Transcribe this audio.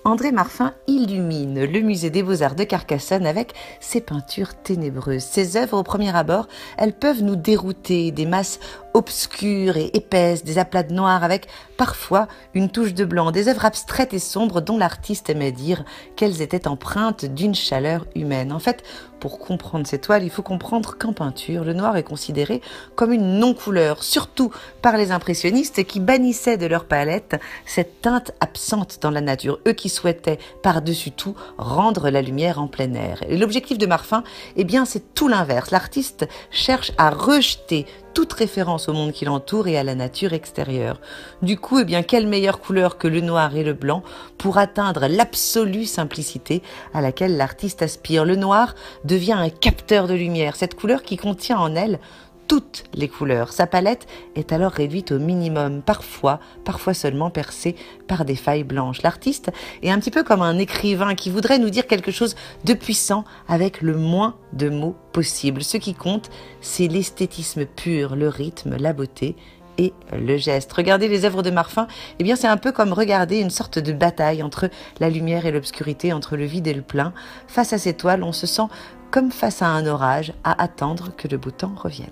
André Marfin illumine le musée des Beaux-Arts de Carcassonne avec ses peintures ténébreuses. Ses œuvres, au premier abord, elles peuvent nous dérouter, des masses obscures et épaisses, des aplats de noir avec parfois une touche de blanc, des œuvres abstraites et sombres dont l'artiste aimait dire qu'elles étaient empreintes d'une chaleur humaine. En fait, pour comprendre ces toiles, il faut comprendre qu'en peinture, le noir est considéré comme une non-couleur, surtout par les impressionnistes qui bannissaient de leur palette cette teinte absente dans la nature, eux qui souhaitaient par-dessus tout rendre la lumière en plein air. Et l'objectif de Marfin, eh bien, c'est tout l'inverse. L'artiste cherche à rejeter toute référence au monde qui l'entoure et à la nature extérieure. Du coup, eh bien, quelle meilleure couleur que le noir et le blanc pour atteindre l'absolue simplicité à laquelle l'artiste aspire. Le noir devient un capteur de lumière, cette couleur qui contient en elle toutes les couleurs. Sa palette est alors réduite au minimum, parfois seulement percée par des failles blanches. L'artiste est un petit peu comme un écrivain qui voudrait nous dire quelque chose de puissant avec le moins de mots possible. Ce qui compte, c'est l'esthétisme pur, le rythme, la beauté et le geste. Regardez les œuvres de Marfin, eh bien c'est un peu comme regarder une sorte de bataille entre la lumière et l'obscurité, entre le vide et le plein. Face à ces toiles, on se sent comme face à un orage, à attendre que le beau temps revienne.